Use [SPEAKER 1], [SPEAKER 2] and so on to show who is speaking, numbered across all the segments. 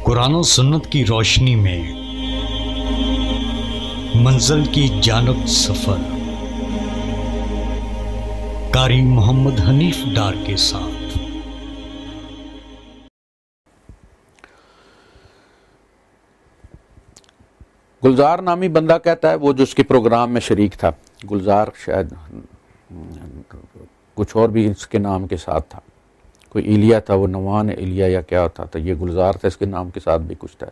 [SPEAKER 1] قرآن و سنت کی روشنی میں منزل کی جانب سفر، قاری محمد حنیف ڈار کے ساتھ۔
[SPEAKER 2] گلزار نامی بندہ کہتا ہے، وہ جو اس کے پروگرام میں شریک تھا، گلزار شاید کچھ اور بھی اس کے نام کے ساتھ تھا، کوئی ایلیا تھا، وہ نوان ایلیا یا کیا ہوتا تھا، یہ گلزار تھا، اس کے نام کے ساتھ بھی کچھ تھا۔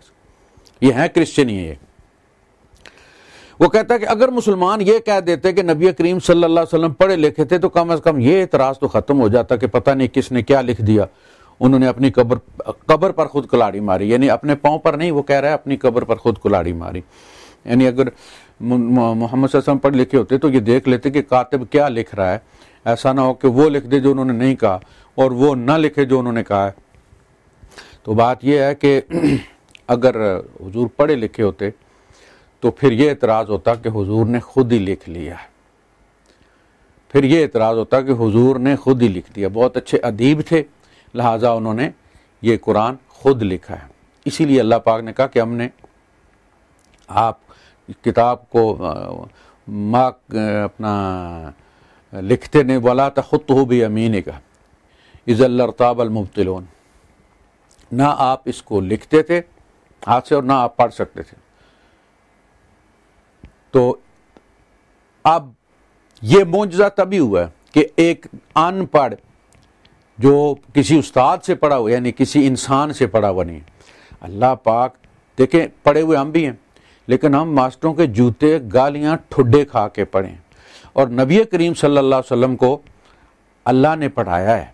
[SPEAKER 2] یہ ہیں کرسچن ہی ہے۔ وہ کہتا ہے کہ اگر مسلمان یہ کہہ دیتے کہ نبی کریم صلی اللہ علیہ وسلم پڑھے لکھے تھے تو کم از کم یہ اعتراض تو ختم ہو جاتا کہ پتہ نہیں کس نے کیا لکھ دیا، انہوں نے اپنی قبر پر خود کلاڑی ماری، یعنی اپنے پاؤں پر نہیں، وہ کہہ رہا ہے اپنی قبر پر خود کلاڑی ماری۔ یعنی اگر محمد صلی اللہ علیہ وسلم پڑھ لکھے ہوتے تو یہ دیکھ لیتے کہ کاتب کیا لکھ رہا ہے، ایسا نہ ہو کہ وہ لکھ دے جو انہوں نے نہیں کہا اور وہ نہ لکھے جو انہوں نے کہا ہے۔ تو بات یہ ہے کہ اگر حضور پڑھے لکھے ہوتے تو پھر یہ اعتراض ہوتا کہ حضور نے خود ہی لکھ لیا ہے، پھر یہ اعتراض ہوتا کہ حضور نے خود ہی لکھ دیا۔ بہت اچھے ادیب تھے، لہٰذا انہوں نے یہ قرآن خود لکھا ہے۔ اسی لیے اللہ پاک نے کہا کہ ہم نے آپ کتاب کو اپنا لکھتے نے وَلَا تَخُطُّهُ بِيَمِينِكَ إِذًا لَارْتَابَ الْمُبْطِلُونَ، نہ آپ اس کو لکھتے تھے ہاتھ سے اور نہ آپ پڑھ سکتے تھے۔ تو اب یہ معجزہ تبھی ہوا ہے کہ ایک ان پڑھ جو کسی استاد سے پڑھا ہوا، یعنی کسی انسان سے پڑھا ہوا نہیں۔ اللہ پاک دیکھیں، پڑھے ہوئے ہم بھی ہیں، لیکن ہم ماسٹروں کے جوتے گالیاں ٹھڈے کھا کے پڑھیں، اور نبی کریم صلی اللہ علیہ وسلم کو اللہ نے پڑھایا ہے۔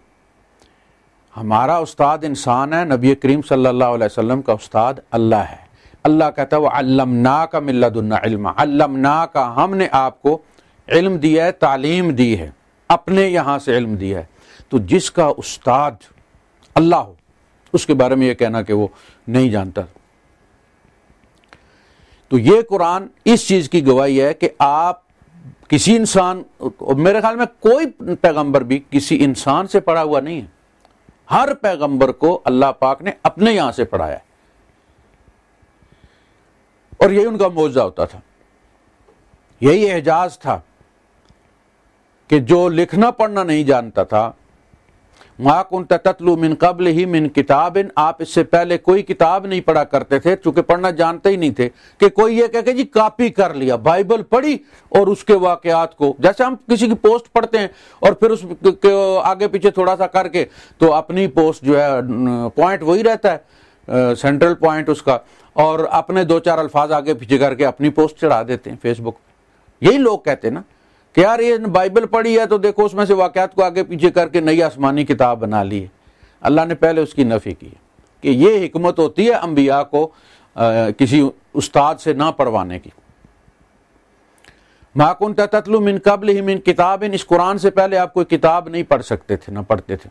[SPEAKER 2] ہمارا استاد انسان ہے، نبی کریم صلی اللہ علیہ وسلم کا استاد اللہ ہے۔ اللہ کہتا ہے وَعَلَّمْنَاكَ مِن لَّدُنَّا عِلْمًا، عَلَّمْنَاكَ، ہم نے آپ کو علم دیا ہے، تعلیم دی ہے، اپنے یہاں سے علم دیا ہے۔ تو جس کا استاد اللہ ہو، اس کے بارے میں یہ کہنا کہ وہ نہیں جانتا۔ تو یہ قرآن اس چیز کی گواہی ہے کہ آپ کسی انسان، میرے خیال میں کوئی پیغمبر بھی کسی انسان سے پڑھا ہوا نہیں ہے، ہر پیغمبر کو اللہ پاک نے اپنے یہاں سے پڑھایا ہے، اور یہی ان کا معجزہ ہوتا تھا، یہی اعجاز تھا کہ جو لکھنا پڑھنا نہیں جانتا تھا، مَا كُنْتَ تَتْلُو مِن قَبْلِهِ مِن كِتَابٍ، آپ اس سے پہلے کوئی کتاب نہیں پڑھا کرتے تھے، چونکہ پڑھنا جانتے ہی نہیں تھے، کہ کوئی یہ کہے کہ جی کاپی کر لیا، بائبل پڑھی اور اس کے واقعات کو، جیسے ہم کسی کی پوسٹ پڑھتے ہیں اور پھر اس کے آگے پیچھے تھوڑا سا کر کے تو اپنی پوسٹ جو ہے پوائنٹ وہی رہتا ہے، سینٹرل پوائنٹ اس کا، اور اپنے دو چار الفاظ آگے پیچھے کر کے اپنی پوسٹ چڑھا دیتے ہیں فیس بک۔ یہی لوگ کہتے ہیں نا کہ یار یہ بائبل پڑھی ہے تو دیکھو اس میں سے واقعات کو آگے پیچھے کر کے نئی آسمانی کتاب بنا لی ہے۔ اللہ نے پہلے اس کی نفی کی ہے کہ یہ حکمت ہوتی ہے انبیاء کو کسی استاد سے نہ پڑھوانے کی۔ مَا كُنْتَ تَتْلُو مِن قَبْلِهِ مِن كِتَابٍ، اس قرآن سے پہلے آپ کوئی کتاب نہیں پڑھ سکتے تھے، نہ پڑھتے تھے۔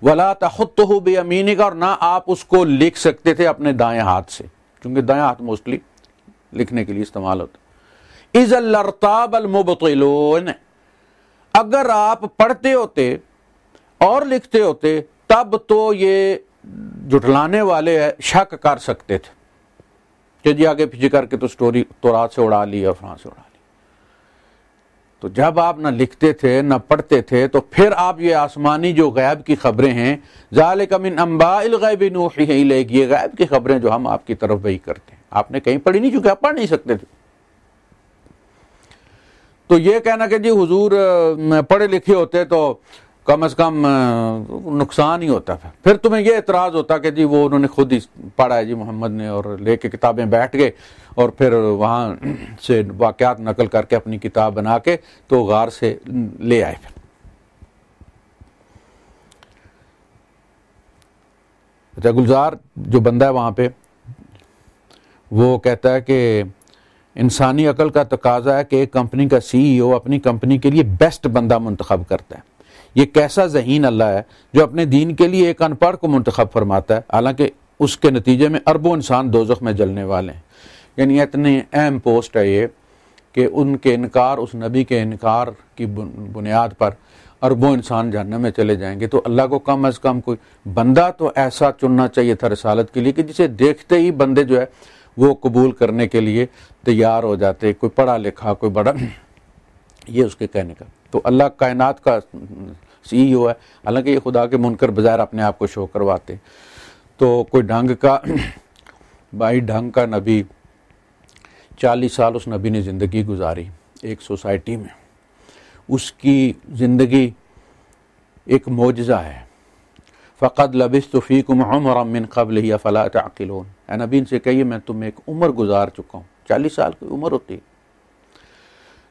[SPEAKER 2] وَلَا تَخُطُّهُ بِيَمِينِكَ، اور نہ آپ اس کو لکھ سکتے تھے اپنے دائیں ہاتھ سے، کیونکہ دائیں ہاتھ موسٹلی لکھنے کے لیے استعمال ہوتا۔ اِذًا لَارْتَابَ الْمُبْطِلُونَ، اگر آپ پڑھتے ہوتے اور لکھتے ہوتے تب تو یہ جھٹلانے والے شک کر سکتے تھے کہ جی آگے پیچھے کر کے تو سٹوری تورات سے اڑا لی اور فران سے اڑا لی۔ تو جب آپ نہ لکھتے تھے نہ پڑھتے تھے تو پھر آپ یہ آسمانی جو غیب کی خبریں ہیں، ذَلِكَ مِنْ أَنْبَاءِ الْغَيْبِ نُوحِيهِ إِلَيْكَ، یہ غیب کی خبریں جو ہم آپ کی طرف وحی کرتے ہیں، آپ نے کہیں پڑھی نہیں، چونکہ آپ پڑھ نہیں سکتے تھے۔ تو یہ کہنا کہ جی حضور پڑھے لکھے ہوتے تو کم از کم نقصان ہی ہوتا تھا، پھر تمہیں یہ اعتراض ہوتا کہ جی وہ انہوں نے خود ہی پڑھا ہے جی محمد نے، اور لے کے کتابیں بیٹھ گئے اور پھر وہاں سے واقعات نقل کر کے اپنی کتاب بنا کے تو غار سے لے آئے۔ پھر اچھا، گلزار جو بندہ ہے وہاں پہ وہ کہتا ہے کہ انسانی عقل کا تقاضا ہے کہ ایک کمپنی کا سی ای او اپنی کمپنی کے لیے بیسٹ بندہ منتخب کرتا ہے۔ یہ کیسا ذہین اللہ ہے جو اپنے دین کے لیے ایک ان پڑھ کو منتخب فرماتا ہے، حالانکہ اس کے نتیجے میں اربوں انسان دوزخ میں جلنے والے ہیں۔ یعنی اتنی اہم پوسٹ ہے یہ کہ ان کے انکار، اس نبی کے انکار کی بنیاد پر اربوں انسان جہنم میں چلے جائیں گے، تو اللہ کو کم از کم کوئی بندہ تو ایسا چننا چاہیے تھا رسالت کے لیے کہ جسے دیکھتے ہی بندے جو ہے وہ قبول کرنے کے لیے تیار ہو جاتے، کوئی پڑھا لکھا، کوئی بڑا، یہ اس کے کہنے کا۔ تو اللہ کائنات کا CEO ہے، حالانکہ یہ خدا کے منکر بظاہر اپنے آپ کو شو کرواتے، تو کوئی ڈھنگ کا بھائی ڈھنگ کا نبی، 40 سال اس نبی نے زندگی گزاری ایک سوسائٹی میں، اس کی زندگی ایک معجزہ ہے۔ فقد لبثت فیکم عمرا من قبلہ افلا تعقلون، اے نبی ان سے کہیے میں تمہیں ایک عمر گزار چکا ہوں۔ 40 سال کی عمر ہوتی ہے،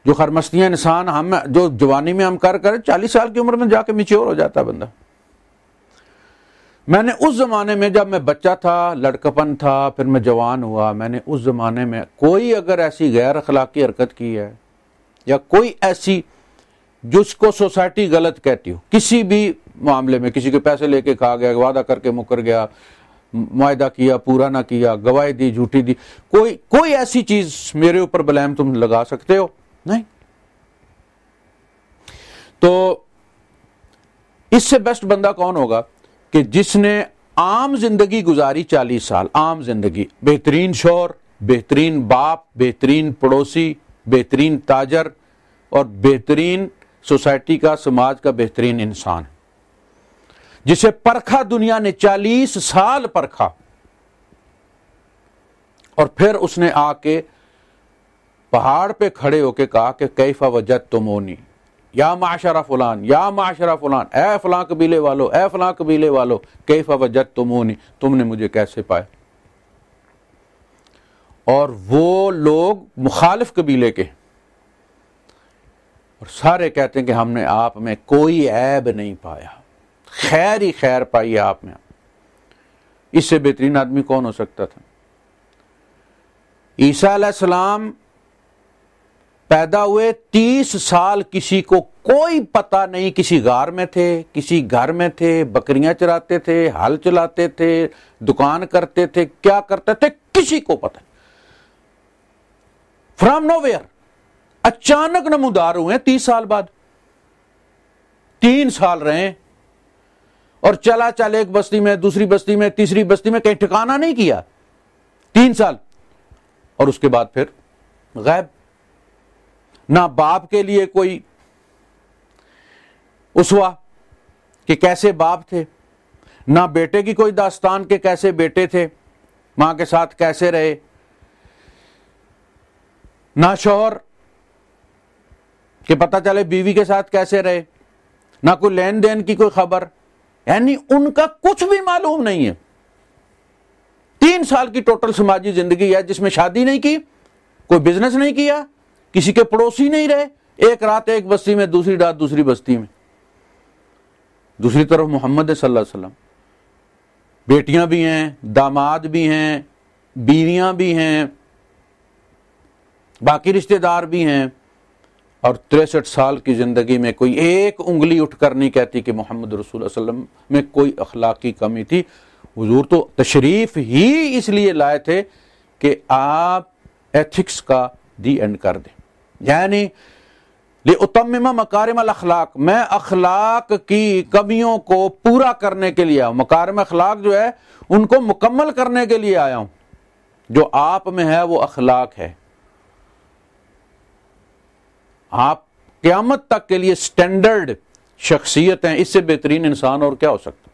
[SPEAKER 2] جو خرمستیاں انسان ہم جو جوانی میں ہم کر 40 سال کی عمر میں جا کے میچور ہو جاتا ہے بندہ۔ میں نے اس زمانے میں جب میں بچہ تھا، لڑکپن تھا، پھر میں جوان ہوا، میں نے اس زمانے میں کوئی اگر ایسی غیر اخلاقی حرکت کی ہے یا کوئی ایسی جس کو سوسائٹی غلط کہتی ہو، کسی بھی معاملے میں، کسی کے پیسے لے کے کھا گیا، وعدہ کر کے مکر گیا، معاہدہ کیا پورا نہ کیا، گواہی دی جھوٹی دی، کوئی ایسی چیز میرے اوپر بلیم تم لگا سکتے ہو؟ نہیں۔ تو اس سے بیسٹ بندہ کون ہوگا کہ جس نے عام زندگی گزاری 40 سال، عام زندگی، بہترین شوہر، بہترین باپ، بہترین پڑوسی، بہترین تاجر اور بہترین سوسائٹی کا، سماج کا بہترین انسان، جسے پرکھا دنیا نے 40 سال پرکھا، اور پھر اس نے آ کے پہاڑ پہ کھڑے ہو کے کہا کہ کیف وجدتمونی یا معاشر فلان، یا معاشر فلان، اے فلاں قبیلے والو، اے فلاں قبیلے والو، کیف وجدتمونی، تم نے مجھے کیسے پائے؟ اور وہ لوگ مخالف قبیلے کے، اور سارے کہتے ہیں کہ ہم نے آپ میں کوئی عیب نہیں پایا، خیر ہی خیر پائی ہے آپ میں۔ اس سے بہترین آدمی کون ہو سکتا تھا؟ عیسیٰ علیہ السلام پیدا ہوئے 30 سال کسی کو کوئی پتہ نہیں، کسی غار میں تھے، کسی گھر میں تھے، بکریاں چراتے تھے، ہل چلاتے تھے، دکان کرتے تھے، کیا کرتے تھے کسی کو پتہ نہیں، فرام نو ویئر، اچانک نمودار ہوئے 30 سال بعد، 3 سال رہے اور چلا چل ایک بستی میں، دوسری بستی میں، تیسری بستی میں، کہیں ٹھکانہ نہیں کیا 3 سال، اور اس کے بعد پھر غائب۔ نہ باپ کے لیے کوئی اسوہ کہ کیسے باپ تھے، نہ بیٹے کی کوئی داستان کہ کیسے بیٹے تھے، ماں کے ساتھ کیسے رہے، نہ شوہر کہ پتہ چلے بیوی کے ساتھ کیسے رہے، نہ کوئی لین دین کی کوئی خبر، یعنی ان کا کچھ بھی معلوم نہیں ہے۔ 3 سال کی ٹوٹل سماجی زندگی ہے جس میں شادی نہیں کی، کوئی بزنس نہیں کیا، کسی کے پڑوسی نہیں رہے، ایک رات ایک بستی میں، دوسری رات دوسری بستی میں۔ دوسری طرف محمد صلی اللہ علیہ وسلم، بیٹیاں بھی ہیں، داماد بھی ہیں، بیویاں بھی ہیں، باقی رشتہ دار بھی ہیں، اور 63 سال کی زندگی میں کوئی ایک انگلی اٹھ کر نہیں کہتی کہ محمد رسول اللہ صلی اللہ علیہ وسلم میں کوئی اخلاقی کمی تھی۔ حضور تو تشریف ہی اس لیے لائے تھے کہ آپ ایتھکس کا دی اینڈ کر دیں، یعنی لِأُتَمِّمَ مَكَارِمَ الْأَخْلَاق، میں اخلاق کی کمیوں کو پورا کرنے کے لیے آیا ہوں، مکارم اخلاق جو ہے ان کو مکمل کرنے کے لیے آیا ہوں، جو آپ میں ہے وہ اخلاق ہے۔ آپ قیامت تک کے لیے سٹینڈرڈ شخصیت ہیں، اس سے بہترین انسان اور کیا ہو سکتا؟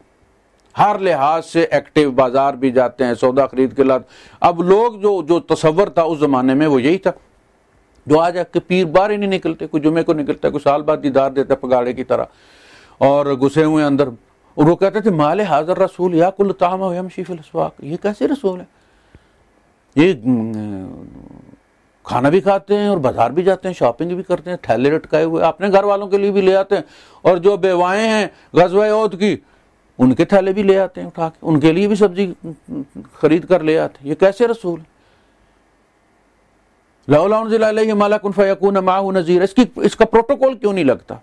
[SPEAKER 2] ہر لحاظ سے ایکٹیو، بازار بھی جاتے ہیں، سودا خرید کے لاتے۔ اب لوگ جو تصور تھا اس زمانے میں وہ یہی تھا، جو آج کے پیر باہر ہی نہیں نکلتے، کوئی جمعے کو نکلتا ہے، کوئی سال بعد دیدار دیتا ہے پگاڑے کی طرح، اور گھسے ہوئے اندر، اور وہ کہتے تھے مال حاضر رسول یا کل طعام ویمشی فی الاسواق، یہ کیسے رسول ہے؟ یہ کھانا بھی کھاتے ہیں اور بازار بھی جاتے ہیں، شاپنگ بھی کرتے ہیں، تھیلے لٹکائے ہوئے اپنے گھر والوں کے لیے بھی لے آتے ہیں، اور جو بیوائیں ہیں غزوہ احد کی ان کے تھیلے بھی لے آتے ہیں اٹھا کے، ان کے لیے بھی سبزی خرید کر لے آتے ہیں۔ یہ کیسے رسول ہے؟ لولا انزل علیہ ملک فیکون معہ نذیر، اس کا پروٹوکول کیوں نہیں لگتا؟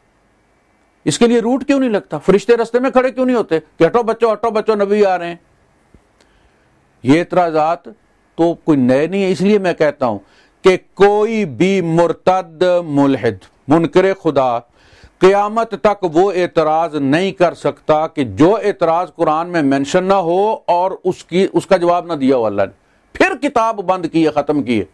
[SPEAKER 2] اس کے لیے روٹ کیوں نہیں لگتا؟ فرشتے رستے میں کھڑے کیوں نہیں ہوتے کہ ہٹو بچو نبی آ رہے ہیں؟ یہ اعتراضات تو کوئی نئے نہیں ہے، اس لیے میں کہتا ہوں کہ کوئی بھی مرتد، ملحد، منکر خدا قیامت تک وہ اعتراض نہیں کر سکتا کہ جو اعتراض قرآن میں مینشن نہ ہو اور اس کا جواب نہ دیا ہو اللہ نے. پھر کتاب بند کی ہے, ختم کی ہے,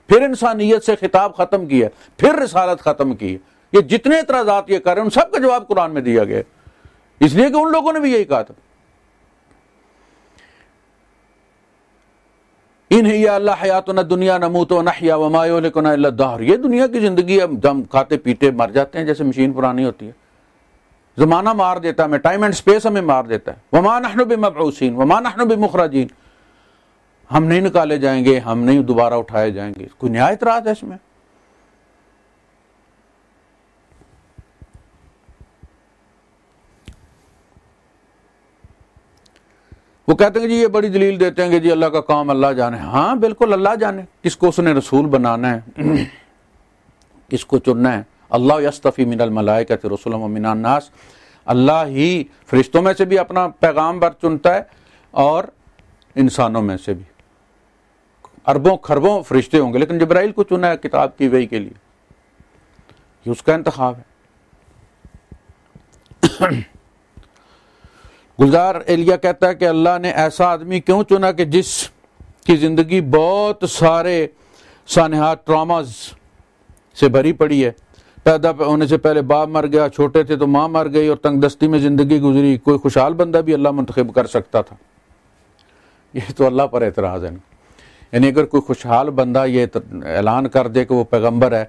[SPEAKER 2] پھر انسانیت سے خطاب ختم کیا, پھر رسالت ختم کی. یہ جتنے اعتراضات یہ کر رہے ہیں ان سب کا جواب قرآن میں دیا گیا, اس لیے کہ ان لوگوں نے بھی یہی کہا تھا ان ہی اللہ حیاتنا دنیا نموت و نحیا وما یہلکنا الا الدہر. یہ دنیا کی زندگی ہم کھاتے پیتے مر جاتے ہیں جیسے مشین پرانی ہوتی ہے. زمانہ مار دیتا ہے ہمیں, ٹائم اینڈ سپیس ہمیں مار دیتا ہے. وما نحن بمبعوثین وما نحن بمخرجین, ہم نہیں نکالے جائیں گے, ہم نہیں دوبارہ اٹھائے جائیں گے. کوئی نیا اعتراض ہے اس میں؟ وہ کہتے ہیں کہ جی یہ بڑی دلیل دیتے ہیں کہ جی اللہ کا کام اللہ جانے. ہاں بالکل اللہ جانے کس کو اس نے رسول بنانا ہے, کس کو چننا ہے. اللہ یصطفی من الملائکۃ رسلا ومن الناس, اللہ ہی فرشتوں میں سے بھی اپنا پیغام بر چنتا ہے اور انسانوں میں سے بھی. اربوں خربوں فرشتے ہوں گے لیکن جبرائیل کو چنا ہے کتاب کی وحی کے لیے, یہ اس کا انتخاب ہے. گلزار ایلیا کہتا ہے کہ اللہ نے ایسا آدمی کیوں چنا کہ جس کی زندگی بہت سارے سانحات ٹراماز سے بھری پڑی ہے. پیدا ہونے سے پہلے باپ مر گیا, چھوٹے تھے تو ماں مر گئی اور تنگ دستی میں زندگی گزری. کوئی خوشحال بندہ بھی اللہ منتخب کر سکتا تھا. یہ تو اللہ پر اعتراض ہے. یعنی اگر کوئی خوشحال بندہ یہ اعلان کر دے کہ وہ پیغمبر ہے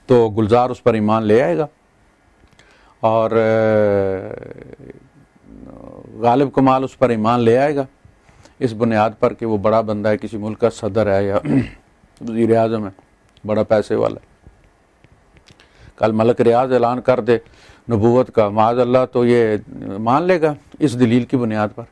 [SPEAKER 2] تو گلزار اس پر ایمان لے آئے گا, اور غالب کمال اس پر ایمان لے آئے گا اس بنیاد پر کہ وہ بڑا بندہ ہے, کسی ملک کا صدر ہے یا وزیر اعظم ہے, بڑا پیسے والا ہے. کل ملک ریاض اعلان کر دے نبوت کا, معاذ اللہ, تو یہ مان لے گا اس دلیل کی بنیاد پر.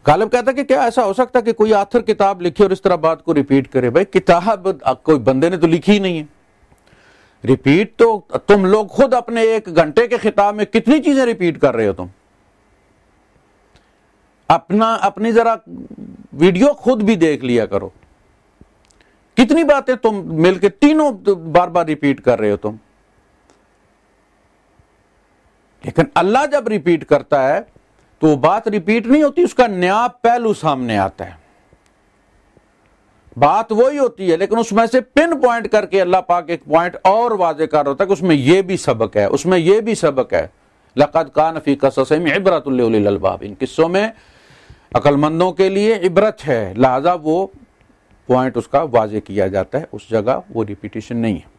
[SPEAKER 2] غالب کہتا ہے کہ کیا ایسا ہو سکتا ہے کہ کوئی آتھر کتاب لکھے اور اس طرح بات کو ریپیٹ کرے؟ بھائی کتاب کوئی بندے نے تو لکھی ہی نہیں ہے. ریپیٹ تو تم لوگ خود اپنے 1 گھنٹے کے خطاب میں کتنی چیزیں ریپیٹ کر رہے ہو. تم اپنی ذرا ویڈیو خود بھی دیکھ لیا کرو, کتنی باتیں تم مل کے تینوں بار بار ریپیٹ کر رہے ہو تم. لیکن اللہ جب ریپیٹ کرتا ہے تو وہ بات ریپیٹ نہیں ہوتی, اس کا نیا پہلو سامنے آتا ہے. بات وہی ہوتی ہے لیکن اس میں سے پن پوائنٹ کر کے اللہ پاک ایک پوائنٹ اور واضح کر ہوتا ہے کہ اس میں یہ بھی سبق ہے, اس میں یہ بھی سبق ہے. لقد کان فی قصصہم عبرۃ لأولی الالباب, ان قصوں میں عقل مندوں کے لیے عبرت ہے, لہذا وہ پوائنٹ اس کا واضح کیا جاتا ہے, اس جگہ وہ ریپیٹیشن نہیں ہے.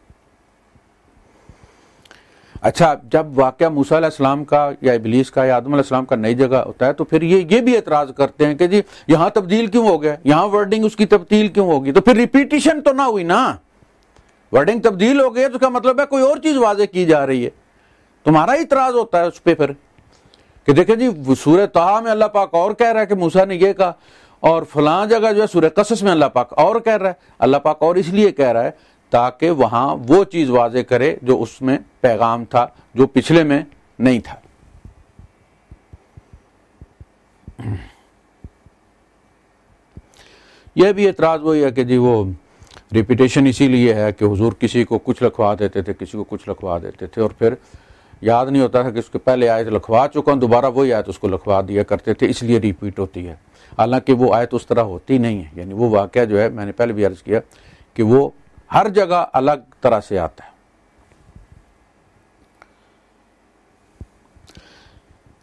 [SPEAKER 2] اچھا, جب واقعہ موسیٰ علیہ السلام کا یا ابلیس کا یا آدم علیہ السلام کا نئی جگہ ہوتا ہے تو پھر یہ بھی اعتراض کرتے ہیں کہ جی یہاں تبدیل کیوں ہو گیا, یہاں ورڈنگ اس کی تبدیل کیوں ہوگی. تو پھر ریپیٹیشن تو نہ ہوئی نا, ورڈنگ تبدیل ہو گئی تو اس کا مطلب ہے کوئی اور چیز واضح کی جا رہی ہے. تمہارا اعتراض ہوتا ہے اس پہ پھر کہ دیکھیں جی سورہ طٰہٰ میں اللہ پاک اور کہہ رہا ہے کہ موسیٰ نے یہ کہا, اور فلاں جگہ جو ہے سورہ قصص میں اللہ پاک اور کہہ رہا ہے. اللہ پاک اور اس لیے کہہ رہا ہے تاکہ وہاں وہ چیز واضح کرے جو اس میں پیغام تھا, جو پچھلے میں نہیں تھا. یہ بھی اعتراض وہی ہے کہ جی وہ ریپیٹیشن اسی لیے ہے کہ حضور کسی کو کچھ لکھوا دیتے تھے, کسی کو کچھ لکھوا دیتے تھے, اور پھر یاد نہیں ہوتا تھا کہ اس کے پہلے آیت لکھوا چکا ہوں, دوبارہ وہی آیت اس کو لکھوا دیا کرتے تھے, اس لیے ریپیٹ ہوتی ہے. حالانکہ وہ آیت اس طرح ہوتی نہیں ہے. یعنی وہ واقعہ جو ہے, میں نے پہلے بھی عرض کیا کہ وہ ہر جگہ الگ طرح سے آتا ہے.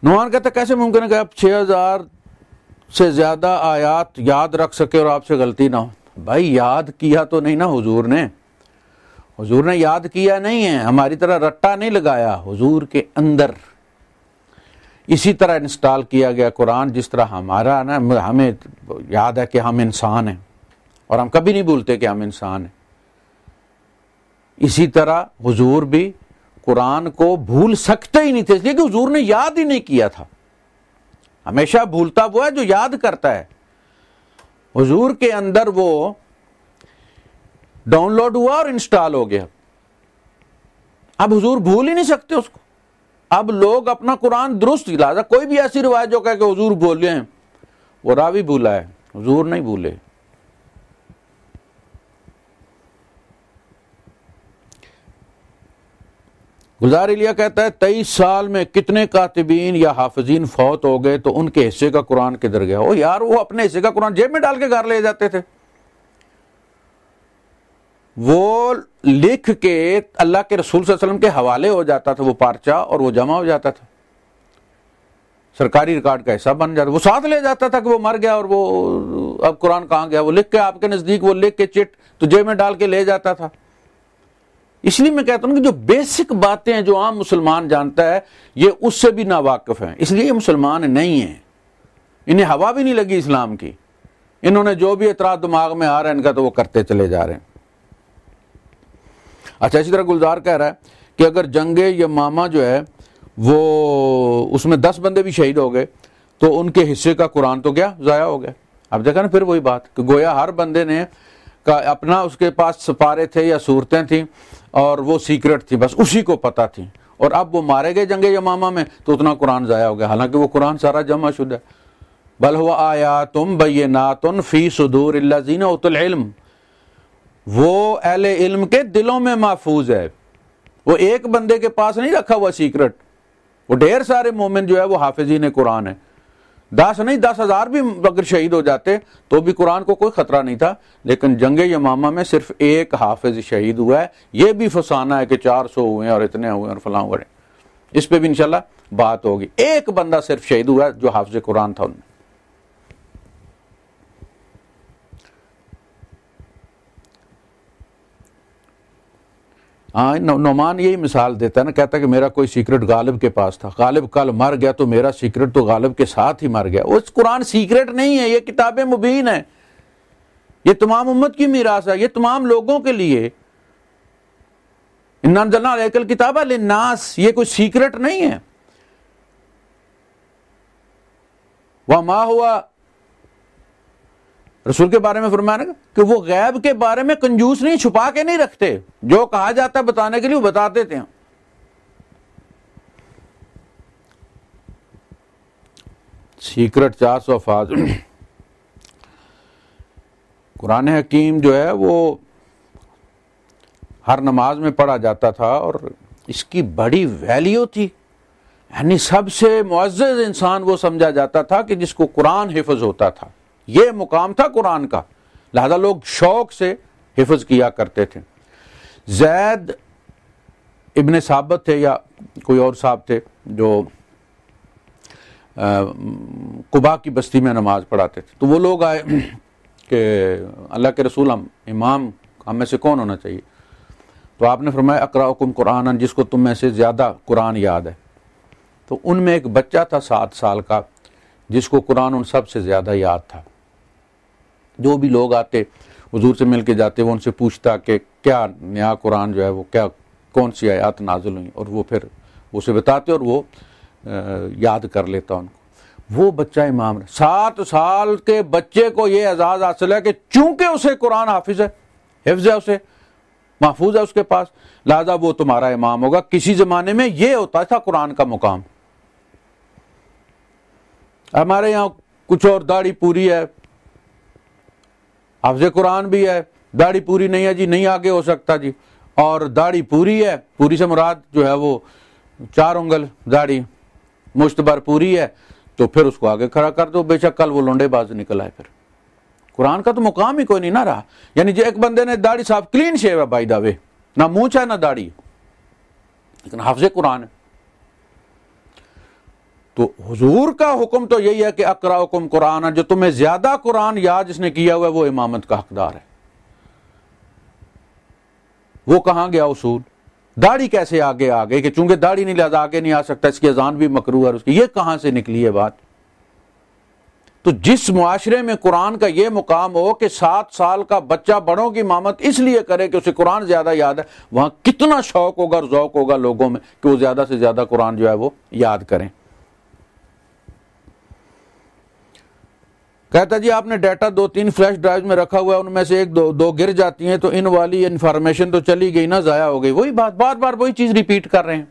[SPEAKER 2] نعمان کہتا ہے کیسے ممکن ہے کہ آپ 6000 سے زیادہ آیات یاد رکھ سکے اور آپ سے غلطی نہ ہو؟ بھائی یاد کیا تو نہیں نا حضور نے, حضور نے یاد کیا نہیں ہے, ہماری طرح رٹا نہیں لگایا. حضور کے اندر اسی طرح انسٹال کیا گیا قرآن جس طرح ہمارا نا, ہمیں یاد ہے کہ ہم انسان ہیں اور ہم کبھی نہیں بھولتے کہ ہم انسان ہیں. اسی طرح حضور بھی قرآن کو بھول سکتے ہی نہیں تھے, اس لیے کہ حضور نے یاد ہی نہیں کیا تھا. ہمیشہ بھولتا وہ ہے جو یاد کرتا ہے. حضور کے اندر وہ ڈاؤن لوڈ ہوا اور انسٹال ہو گیا. اب حضور بھول ہی نہیں سکتے اس کو. اب لوگ اپنا قرآن درست, لہٰذا کوئی بھی ایسی روایت جو کہے کہ حضور بولے ہیں, وہ راوی بھولا ہے, حضور نہیں بھولے. گلزار ایلیا کہتا ہے 23 سال میں کتنے کاتبین یا حافظین فوت ہو گئے تو ان کے حصے کا قرآن کدھر گیا؟ او یار وہ اپنے حصے کا قرآن جیب میں ڈال کے گھر لے جاتے تھے، وہ لکھ کے اللہ کے رسول صلی اللہ علیہ وسلم کے حوالے ہو جاتا تھا وہ پارچہ، اور وہ جمع ہو جاتا تھا، سرکاری ریکارڈ کا حصہ بن جاتا، وہ ساتھ لے جاتا تھا کہ وہ مر گیا اور وہ اب قرآن کہاں گیا، وہ لکھ کے آپ کے نزدیک، وہ لکھ کے چٹ تو جیب میں ڈال کے لے جاتا تھا۔ اس لیے میں کہتا ہوں کہ جو بیسک باتیں ہیں جو عام مسلمان جانتا ہے یہ اس سے بھی ناواقف ہیں، اس لیے یہ مسلمان نہیں ہیں، انہیں ہوا بھی نہیں لگی اسلام کی، انہوں نے جو بھی اعتراض دماغ میں آ رہا ہے ان کا تو وہ کرتے چلے جا رہے ہیں۔ اچھا، اسی طرح گلزار کہہ رہا ہے کہ اگر جنگ یمامہ جو ہے وہ اس میں 10 بندے بھی شہید ہو گئے تو ان کے حصے کا قرآن تو گیا، ضائع ہو گیا۔ اب دیکھا نا پھر وہی بات کہ گویا ہر بندے نے کا اپنا اس کے پاس سپارے تھے یا صورتیں تھیں اور وہ سیکرٹ تھی، بس اسی کو پتہ تھی، اور اب وہ مارے گئے جنگ یمامہ میں تو اتنا قرآن ضائع ہو گیا، حالانکہ وہ قرآن سارا جمع شدہ ہے۔ بل هو آیات بینات فی صدور الذین اوتوا العلم، وہ اہل علم کے دلوں میں محفوظ ہے، وہ ایک بندے کے پاس نہیں رکھا ہوا سیکرٹ، وہ ڈھیر سارے مومن جو ہے وہ حافظین قرآن ہیں، 10 نہیں 10,000 بھی اگر شہید ہو جاتے تو بھی قرآن کو کوئی خطرہ نہیں تھا، لیکن جنگ یمامہ میں صرف ایک حافظ شہید ہوا ہے، یہ بھی فسانہ ہے کہ 400 ہوئے اور اتنے ہوئے اور فلاں ہوئے، اس پہ بھی انشاءاللہ بات ہوگی۔ ایک بندہ صرف شہید ہوا ہے جو حافظ قرآن تھا ان میں۔ ہاں، نعمان یہی مثال دیتا ہے نا، کہتا ہے کہ میرا کوئی سیکرٹ غالب کے پاس تھا، غالب کل مر گیا تو میرا سیکرٹ تو غالب کے ساتھ ہی مر گیا۔ وہ قرآن سیکرٹ نہیں ہے، یہ کتاب مبین ہے، یہ تمام امت کی میراث ہے، یہ تمام لوگوں کے لیے، اِنَّا أَنزَلْنَا عَلَيْكَ الْكِتَابَ لِلنَّاسِ، یہ کوئی سیکرٹ نہیں ہے۔ وَمَا هُوَ، رسول کے بارے میں فرمایا نا کہ وہ غیب کے بارے میں کنجوس نہیں، چھپا کے نہیں رکھتے، جو کہا جاتا ہے بتانے کے لیے وہ بتا دیتے ہیں۔ سیکرٹ 400 الفاظ قرآن حکیم جو ہے وہ ہر نماز میں پڑھا جاتا تھا اور اس کی بڑی ویلیو تھی، یعنی سب سے معزز انسان وہ سمجھا جاتا تھا کہ جس کو قرآن حفظ ہوتا تھا، یہ مقام تھا قرآن کا، لہذا لوگ شوق سے حفظ کیا کرتے تھے۔ زید ابن ثابت تھے یا کوئی اور صاحب تھے جو قباء کی بستی میں نماز پڑھاتے تھے، تو وہ لوگ آئے کہ اللہ کے رسول امام ہم میں سے کون ہونا چاہیے؟ تو آپ نے فرمایا اقرأکم قرآنا، جس کو تم میں سے زیادہ قرآن یاد ہے۔ تو ان میں ایک بچہ تھا 7 سال کا جس کو قرآن ان سب سے زیادہ یاد تھا۔ جو بھی لوگ آتے حضور سے مل کے جاتے، وہ ان سے پوچھتا کہ کیا نیا قرآن جو ہے وہ کیا کون سی آیات نازل ہوئیں، اور وہ پھر اسے بتاتے اور وہ یاد کر لیتا ان کو۔ وہ بچہ امام ہے، 7 سال کے بچے کو یہ اعزاز حاصل ہے کہ چونکہ اسے قرآن حافظ ہے، حفظ ہے، اسے محفوظ ہے اس کے پاس، لہذا وہ تمہارا امام ہوگا۔ کسی زمانے میں یہ ہوتا تھا قرآن کا مقام۔ ہمارے یہاں کچھ اور داڑھی پوری ہے، حافظ قرآن بھی ہے، داڑھی پوری نہیں ہے جی، نہیں آگے ہو سکتا جی، اور داڑھی پوری ہے، پوری سے مراد جو ہے وہ 4 انگل داڑھی، مشت بھر پوری ہے، تو پھر اس کو آگے کھڑا کر دو، بے شک کل وہ لونڈے باز نکل آئے۔ پھر قرآن کا تو مقام ہی کوئی نہیں نہ رہا، یعنی جو ایک بندے نے داڑھی صاف کلین شیو ہے بائی دا وے، نہ مونچھ ہے نہ داڑھی، لیکن حافظ قرآن ہے۔ تو حضور کا حکم تو یہی ہے کہ اقرأکم قرآن، جو تمہیں زیادہ قرآن یاد جس نے کیا ہوا ہے وہ امامت کا حقدار ہے۔ وہ کہاں گیا اصول؟ داڑھی کیسے آگے آ گئی کہ چونکہ داڑھی نہیں لہذا آگے نہیں آ سکتا، اس کی اذان بھی مکروہ ہے اس کی، یہ کہاں سے نکلی ہے بات؟ تو جس معاشرے میں قرآن کا یہ مقام ہو کہ 7 سال کا بچہ بڑوں کی امامت اس لیے کرے کہ اسے قرآن زیادہ یاد ہے، وہاں کتنا شوق ہوگا اور ذوق ہوگا لوگوں میں کہ وہ زیادہ سے زیادہ قرآن جو ہے وہ یاد کریں۔ کہتا جی آپ نے ڈیٹا 2-3 فلیش ڈرائیو میں رکھا ہوا ہے، ان میں سے 1-2 گر جاتی ہیں تو ان والی انفارمیشن تو چلی گئی نا، ضائع ہو گئی۔ وہی بات، بار بار وہی چیز ریپیٹ کر رہے ہیں۔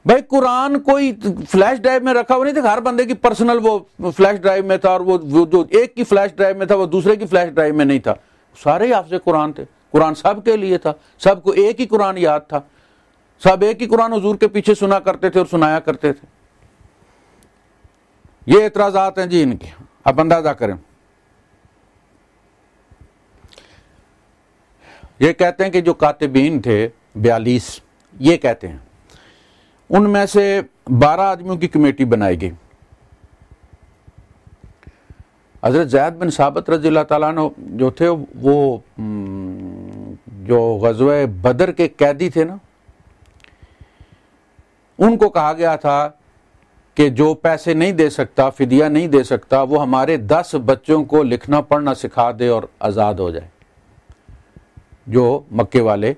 [SPEAKER 2] بھائی قرآن کوئی فلیش ڈرائیو میں رکھا ہوا نہیں تھا، ہر بندے کی پرسنل وہ فلیش ڈرائیو میں تھا، اور وہ جو ایک کی فلیش ڈرائیو میں تھا وہ دوسرے کی فلیش ڈرائیو میں نہیں تھا، سارے حافظ قرآن تھے، قرآن سب کے لیے تھا، سب کو ایک ہی قرآن یاد تھا۔ سب ایک ہی قرآن حضور کے پیچھے سنا کرتے تھے اور سنایا کرتے تھے. یہ اعتراضات ہیں جی ان کے. اب اندازہ کریں. یہ کہتے ہیں کہ جو کاتبین تھے 42 یہ کہتے ہیں ان میں سے 12 آدمیوں کی کمیٹی بنائی گئی. حضرت زید بن ثابت رضی اللہ تعالیٰ عنہ جو تھے وہ جو غزوہ بدر کے قیدی تھے نا، ان کو کہا گیا تھا کہ جو پیسے نہیں دے سکتا، فدیہ نہیں دے سکتا، وہ ہمارے 10 بچوں کو لکھنا پڑھنا سکھا دے اور آزاد ہو جائے. جو مکے والے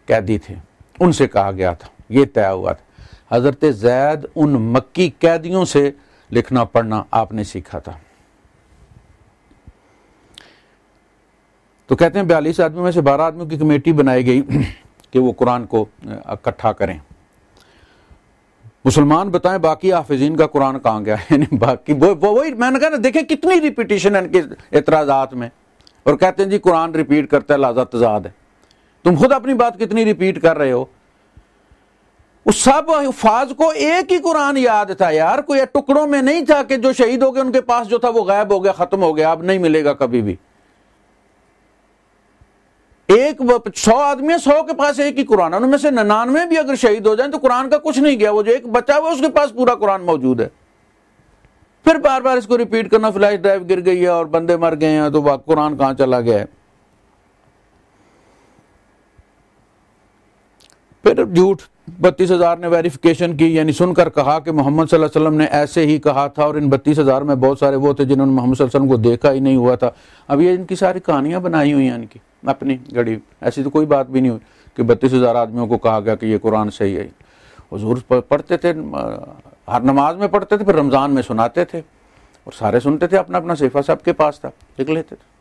[SPEAKER 2] قیدی تھے ان سے کہا گیا تھا، یہ طے ہوا تھا. حضرت زید ان مکی قیدیوں سے لکھنا پڑھنا آپ نے سیکھا تھا. تو کہتے ہیں 42 آدمیوں میں سے 12 آدمیوں کی کمیٹی بنائی گئی کہ وہ قرآن کو اکٹھا کریں. مسلمان بتائیں باقی حافظین کا قرآن کہاں گیا؟ یعنی باقی وہی میں نے کہا نا، دیکھیں کتنی ریپیٹیشن ہے ان کے اعتراضات میں، اور کہتے ہیں جی قرآن ریپیٹ کرتا ہے لہذا تضاد ہے. تم خود اپنی بات کتنی ریپیٹ کر رہے ہو. اس سب حفاظ کو ایک ہی قرآن یاد تھا یار، کوئی ٹکڑوں میں نہیں تھا کہ جو شہید ہو گئے ان کے پاس جو تھا وہ غائب ہو گیا، ختم ہو گیا، اب نہیں ملے گا کبھی بھی. 100 آدمی 100 کے پاس ایک ہی قرآن، ان میں سے 99 بھی اگر شہید ہو جائیں تو قرآن کا کچھ نہیں گیا. وہ جو ایک بچا ہوا اس کے پاس پورا قرآن موجود ہے. پھر بار بار اس کو ریپیٹ کرنا، فلیش ڈرائیو گر گئی ہے اور بندے مر گئے ہیں تو قرآن کہاں چلا گیا ہے. پھر جھوٹ 32,000 نے ویریفیکیشن کی، یعنی سن کر کہا کہ محمد صلی اللہ علیہ وسلم نے ایسے ہی کہا تھا، اور ان 32,000 میں بہت سارے وہ تھے جنہوں نے محمد صلی اللہ علیہ وسلم کو دیکھا ہی نہیں ہوا تھا. اب یہ ان کی ساری کہانیاں بنائی ہوئی ہیں ان کی اپنی گڑی. ایسی تو کوئی بات بھی نہیں ہوئی کہ 32,000 آدمیوں کو کہا گیا کہ یہ قرآن صحیح ہے. حضور پڑھتے تھے، ہر نماز میں پڑھتے تھے، پھر رمضان میں سناتے تھے اور سارے سنتے تھے. اپنا اپنا صحیفہ سب کے پاس تھا، لکھ لیتے تھے.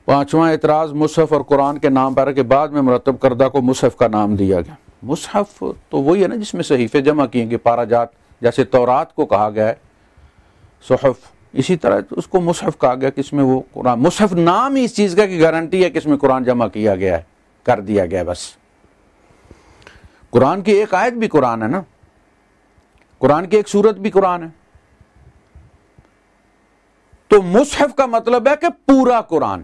[SPEAKER 2] پانچواں اعتراض مصحف اور قرآن کے نام پر کے بعد میں مرتب کردہ کو مصحف کا نام دیا گیا. مصحف تو وہی ہے نا جس میں صحیفے جمع کیے گئے، پارا جات، جیسے تورات کو کہا گیا ہے صحف، اسی طرح اس کو مصحف کہا گیا کہ اس میں وہ قرآن. مصحف نام ہی اس چیز کا کہ گارنٹی ہے کہ اس میں قرآن جمع کیا گیا ہے، کر دیا گیا. بس قرآن کی ایک آیت بھی قرآن ہے نا، قرآن کی ایک سورت بھی قرآن ہے. تو مصحف کا مطلب ہے کہ پورا قرآن،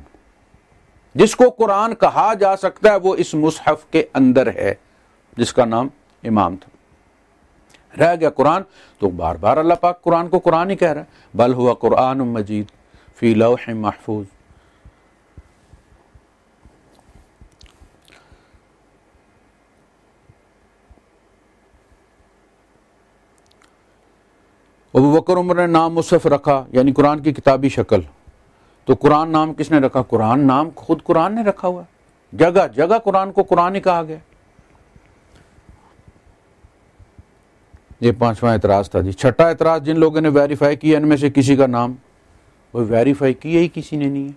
[SPEAKER 2] جس کو قرآن کہا جا سکتا ہے وہ اس مصحف کے اندر ہے جس کا نام امام تھا. رہ گیا قرآن تو بار بار اللہ پاک قرآن کو قرآن ہی کہہ رہا ہے. بل ہوا قرآن مجید فی لوح محفوظ. ابوبکر عمر نے نام مصحف رکھا، یعنی قرآن کی کتابی شکل. تو قرآن نام کس نے رکھا؟ قرآن نام خود قرآن نے رکھا ہوا. جگہ جگہ قرآن کو قرآن ہی کہا گیا. یہ پانچواں اعتراض تھا جی. چھٹا اعتراض جن لوگوں نے ویریفائی کیا ان میں سے کسی کا نام، وہ ویریفائی کیا ہی کسی نے نہیں ہے.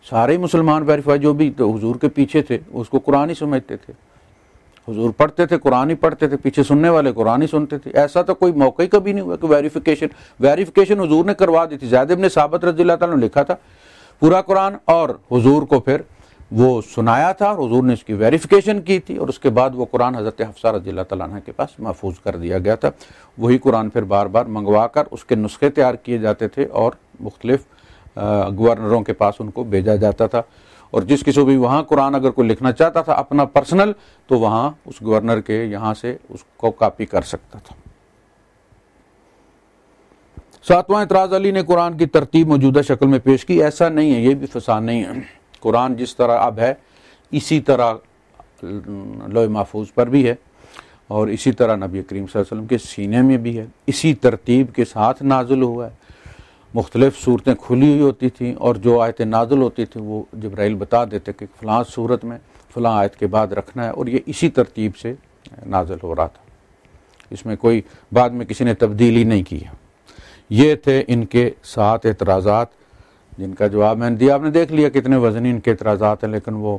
[SPEAKER 2] سارے مسلمان ویریفائی جو بھی تو حضور کے پیچھے تھے اس کو قرآن ہی سمجھتے تھے. حضور پڑھتے تھے قرآن ہی پڑھتے تھے، پیچھے سننے والے قرآن ہی سنتے تھے. ایسا تو کوئی موقع ہی کبھی نہیں ہوا کہ ویریفیکیشن حضور نے کروا دی تھی. زید بن ثابت رضی اللہ تعالیٰ نے لکھا تھا پورا قرآن اور حضور کو پھر وہ سنایا تھا اور حضور نے اس کی ویریفیکیشن کی تھی، اور اس کے بعد وہ قرآن حضرت حفصہ رضی اللہ تعالیٰ عنہ کے پاس محفوظ کر دیا گیا تھا. وہی قرآن پھر بار بار منگوا کر اس کے نسخے تیار کیے جاتے تھے اور مختلف گورنروں کے پاس ان کو بھیجا جاتا تھا. اور جس کسی بھی وہاں قرآن اگر کوئی لکھنا چاہتا تھا اپنا پرسنل تو وہاں اس گورنر کے یہاں سے اس کو کاپی کر سکتا تھا. ساتواں اعتراض علی نے قرآن کی ترتیب موجودہ شکل میں پیش کی. ایسا نہیں ہے، یہ بھی فساد نہیں ہے. قرآن جس طرح اب ہے اسی طرح لوح محفوظ پر بھی ہے، اور اسی طرح نبی کریم صلی اللہ علیہ وسلم کے سینے میں بھی ہے. اسی ترتیب کے ساتھ نازل ہوا ہے. مختلف صورتیں کھلی ہوئی ہوتی تھیں اور جو آیتیں نازل ہوتی تھیں وہ جبرائیل بتا دیتے کہ فلاں صورت میں فلاں آیت کے بعد رکھنا ہے، اور یہ اسی ترتیب سے نازل ہو رہا تھا. اس میں کوئی بعد میں کسی نے تبدیلی نہیں کی. یہ تھے ان کے 7 اعتراضات جن کا جواب میں نے دیا. آپ نے دیکھ لیا کتنے وزنی ان کے اعتراضات ہیں، لیکن وہ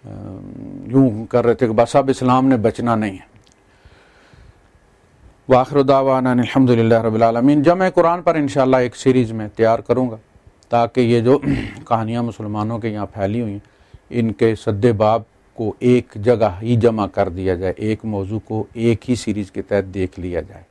[SPEAKER 2] یوں کر رہے تھے کہ بس اب اسلام نے بچنا نہیں ہے. وآخر دعوانا الحمدللہ رب العالمین. جمع قرآن پر انشاءاللہ ایک سیریز میں تیار کروں گا تاکہ یہ جو کہانیاں مسلمانوں کے یہاں پھیلی ہوئی ہیں ان کے سد باب کو ایک جگہ ہی جمع کر دیا جائے، ایک موضوع کو ایک ہی سیریز کے تحت دیکھ لیا جائے۔